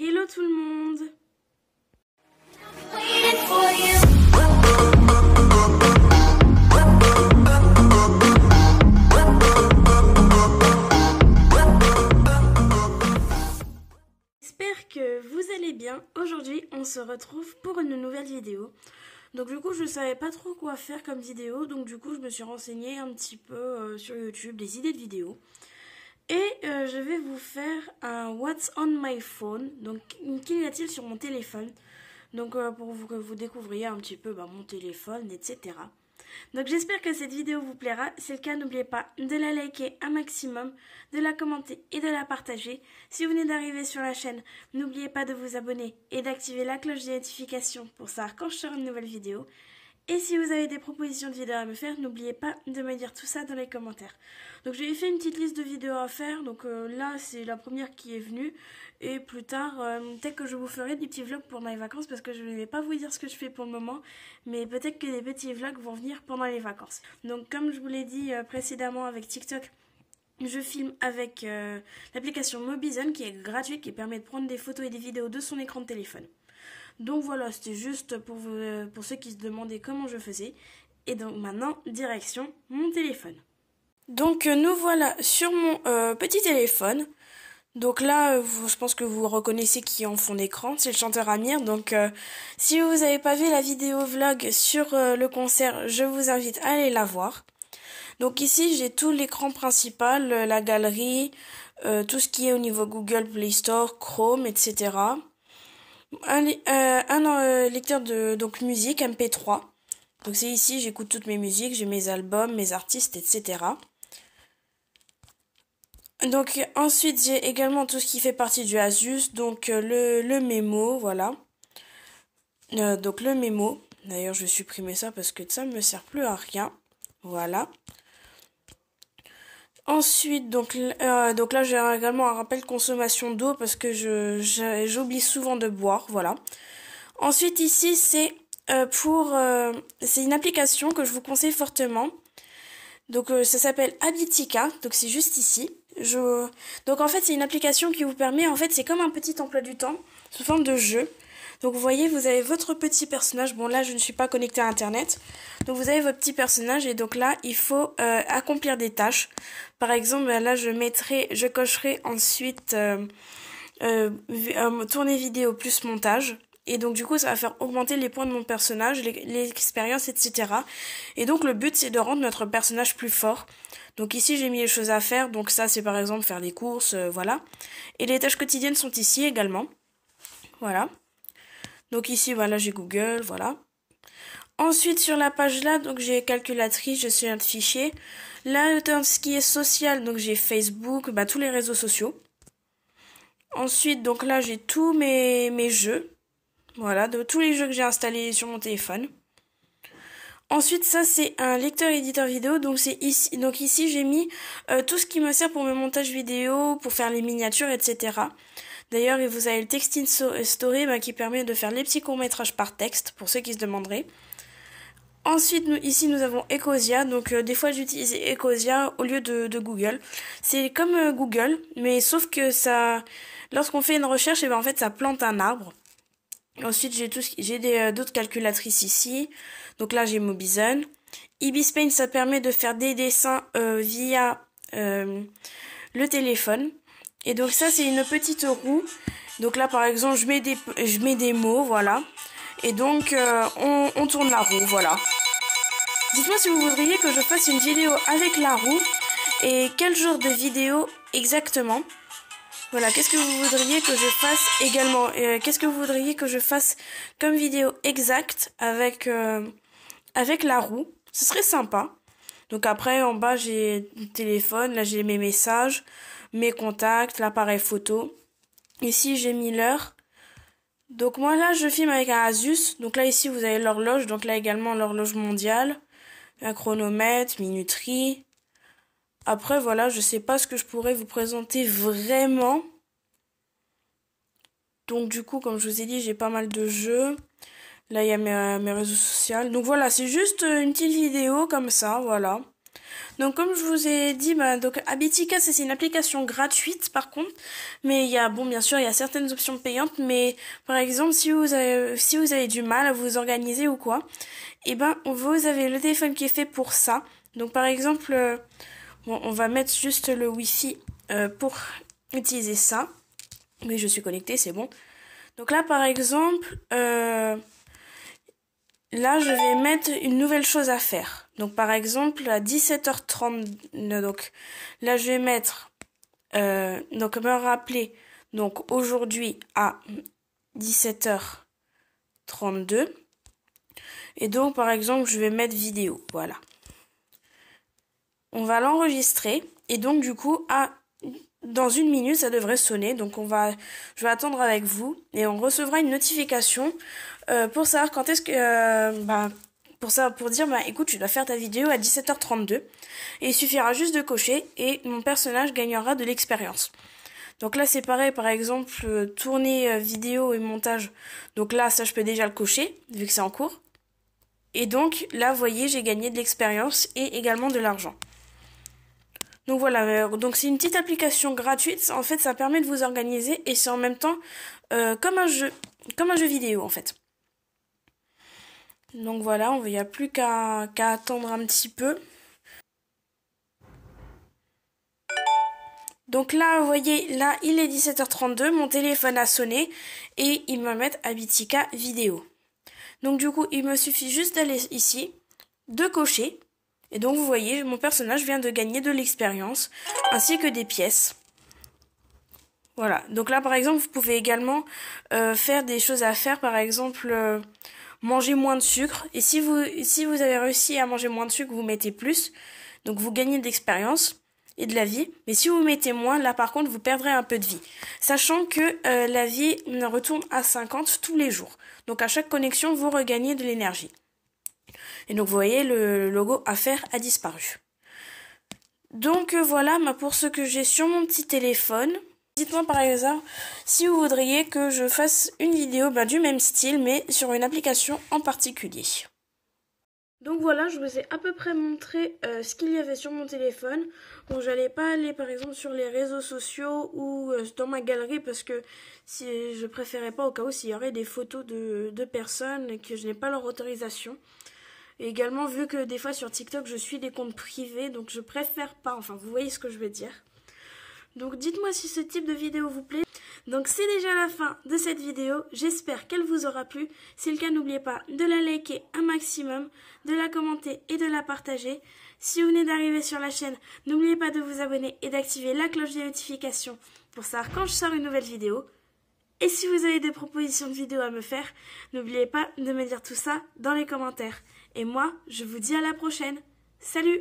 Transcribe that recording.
Hello tout le monde! J'espère que vous allez bien. Aujourd'hui, on se retrouve pour une nouvelle vidéo. Donc du coup, je ne savais pas trop quoi faire comme vidéo. Donc du coup, je me suis renseignée un petit peu sur YouTube, des idées de vidéos. Et je vais vous faire un What's on my phone. Donc, qu'y a-t-il sur mon téléphone? Donc pour que vous découvriez un petit peu mon téléphone, etc. Donc j'espère que cette vidéo vous plaira. Si c'est le cas, n'oubliez pas de la liker un maximum, de la commenter et de la partager. Si vous venez d'arriver sur la chaîne, n'oubliez pas de vous abonner et d'activer la cloche de notification pour savoir quand je sors une nouvelle vidéo. Et si vous avez des propositions de vidéos à me faire, n'oubliez pas de me dire tout ça dans les commentaires. Donc j'ai fait une petite liste de vidéos à faire, donc là c'est la première qui est venue. Et plus tard, peut-être que je vous ferai des petits vlogs pendant les vacances parce que je ne vais pas vous dire ce que je fais pour le moment. Mais peut-être que des petits vlogs vont venir pendant les vacances. Donc comme je vous l'ai dit précédemment avec TikTok, je filme avec l'application Mobizen qui est gratuite, qui permet de prendre des photos et des vidéos de son écran de téléphone. Donc voilà, c'était juste pour ceux qui se demandaient comment je faisais. Et donc maintenant, direction mon téléphone. Donc nous voilà sur mon petit téléphone. Donc là, je pense que vous reconnaissez qui est en fond d'écran, c'est le chanteur Amir. Donc si vous n'avez pas vu la vidéo vlog sur le concert, je vous invite à aller la voir. Donc ici, j'ai tout l'écran principal, la galerie, tout ce qui est au niveau Google Play Store, Chrome, etc. Un lecteur de musique MP3. Donc c'est ici, j'écoute toutes mes musiques, j'ai mes albums, mes artistes, etc. Donc ensuite j'ai également tout ce qui fait partie du Asus, donc le mémo, voilà. Donc le mémo, d'ailleurs je vais supprimer ça parce que ça ne me sert plus à rien, voilà. Ensuite donc là j'ai également un rappel consommation d'eau parce que j'oublie souvent de boire, voilà. Ensuite ici c'est c'est une application que je vous conseille fortement. Donc ça s'appelle Habitica, donc c'est juste ici. Donc en fait c'est une application qui vous permet, en fait c'est comme un petit emploi du temps, sous forme de jeu. Donc vous voyez, vous avez votre petit personnage, bon là je ne suis pas connectée à internet. Donc vous avez votre petit personnage et donc là il faut accomplir des tâches. Par exemple là je cocherai ensuite tourner vidéo plus montage. Et donc du coup ça va faire augmenter les points de mon personnage, l'expérience, etc. Et donc le but c'est de rendre notre personnage plus fort. Donc ici j'ai mis les choses à faire, donc ça c'est par exemple faire des courses, voilà. Et les tâches quotidiennes sont ici également. Voilà. Donc ici voilà j'ai Google, voilà. Ensuite sur la page là, donc j'ai calculatrice, gestionnaire de fichiers. Là dans ce qui est social, donc j'ai Facebook, tous les réseaux sociaux. Ensuite donc là j'ai tous mes jeux. Voilà, de tous les jeux que j'ai installés sur mon téléphone. Ensuite, ça c'est un lecteur éditeur vidéo, donc c'est ici. Donc ici j'ai mis tout ce qui me sert pour mes montages vidéo, pour faire les miniatures, etc. D'ailleurs, vous avez le Texting Story qui permet de faire les petits courts-métrages par texte, pour ceux qui se demanderaient. Ensuite, ici nous avons Ecosia, donc des fois j'utilise Ecosia au lieu de Google. C'est comme Google, mais sauf que ça, lorsqu'on fait une recherche, en fait ça plante un arbre. Ensuite, j'ai d'autres calculatrices ici. Donc là, j'ai Mobizen. Ibispaint, ça permet de faire des dessins via le téléphone. Et donc ça, c'est une petite roue. Donc là, par exemple, je mets des mots, voilà. Et donc, on tourne la roue, voilà. Dites-moi si vous voudriez que je fasse une vidéo avec la roue. Et quel genre de vidéo exactement. Voilà, qu'est-ce que vous voudriez que je fasse également? Qu'est-ce que vous voudriez que je fasse comme vidéo exacte avec la roue? Ce serait sympa. Donc après, en bas, j'ai le téléphone. Là, j'ai mes messages, mes contacts, l'appareil photo. Ici, j'ai mis l'heure. Donc moi, là, je filme avec un Asus. Donc là, ici, vous avez l'horloge. Donc là, également, l'horloge mondiale. Un chronomètre, minuterie. Après, voilà, je sais pas ce que je pourrais vous présenter vraiment. Donc, du coup, comme je vous ai dit, j'ai pas mal de jeux. Là, il y a mes réseaux sociaux. Donc, voilà, c'est juste une petite vidéo comme ça, voilà. Donc comme je vous ai dit, donc Habitica c'est une application gratuite par contre, mais il y a bien sûr il y a certaines options payantes, mais par exemple si vous avez du mal à vous organiser ou quoi, et vous avez le téléphone qui est fait pour ça. Donc par exemple on va mettre juste le Wi-Fi pour utiliser ça. Oui, je suis connectée, c'est bon. Donc là par exemple là, je vais mettre une nouvelle chose à faire. Donc, par exemple, à 17h30, donc là, je vais mettre, donc me rappeler, donc aujourd'hui à 17h32. Et donc, par exemple, je vais mettre vidéo, voilà. On va l'enregistrer et donc, du coup, dans 1 minute, ça devrait sonner. Donc, je vais attendre avec vous et on recevra une notification pour savoir quand est-ce que, pour dire, écoute, tu dois faire ta vidéo à 17h32. Et il suffira juste de cocher et mon personnage gagnera de l'expérience. Donc là, c'est pareil, par exemple, tourner vidéo et montage. Donc là, ça, je peux déjà le cocher, vu que c'est en cours. Et donc, là, vous voyez, j'ai gagné de l'expérience et également de l'argent. Donc voilà, donc c'est une petite application gratuite. En fait, ça permet de vous organiser et c'est en même temps comme un jeu vidéo en fait. Donc voilà, il n'y a plus qu'à attendre un petit peu. Donc là, vous voyez, là, il est 17h32, mon téléphone a sonné et il me met Habitica vidéo. Donc du coup, il me suffit juste d'aller ici, de cocher. Et donc vous voyez, mon personnage vient de gagner de l'expérience, ainsi que des pièces. Voilà, donc là par exemple, vous pouvez également faire des choses à faire, par exemple manger moins de sucre. Et si vous avez réussi à manger moins de sucre, vous mettez plus. Donc vous gagnez de l'expérience et de la vie. Mais si vous mettez moins, là par contre, vous perdrez un peu de vie. Sachant que la vie retourne à 50 tous les jours. Donc à chaque connexion, vous regagnez de l'énergie. Et donc vous voyez, le logo affaires a disparu. Donc voilà pour ce que j'ai sur mon petit téléphone. Dites-moi par exemple si vous voudriez que je fasse une vidéo du même style mais sur une application en particulier. Donc voilà, je vous ai à peu près montré ce qu'il y avait sur mon téléphone. Bon, j'allais pas aller par exemple sur les réseaux sociaux ou dans ma galerie parce que si je préférais pas au cas où s'il y aurait des photos de personnes et que je n'ai pas leur autorisation. Et également, vu que des fois sur TikTok, je suis des comptes privés, donc je préfère pas. Enfin, vous voyez ce que je veux dire. Donc, dites-moi si ce type de vidéo vous plaît. Donc, c'est déjà la fin de cette vidéo. J'espère qu'elle vous aura plu. Si le cas, n'oubliez pas de la liker un maximum, de la commenter et de la partager. Si vous venez d'arriver sur la chaîne, n'oubliez pas de vous abonner et d'activer la cloche des notifications pour savoir quand je sors une nouvelle vidéo. Et si vous avez des propositions de vidéos à me faire, n'oubliez pas de me dire tout ça dans les commentaires. Et moi, je vous dis à la prochaine. Salut!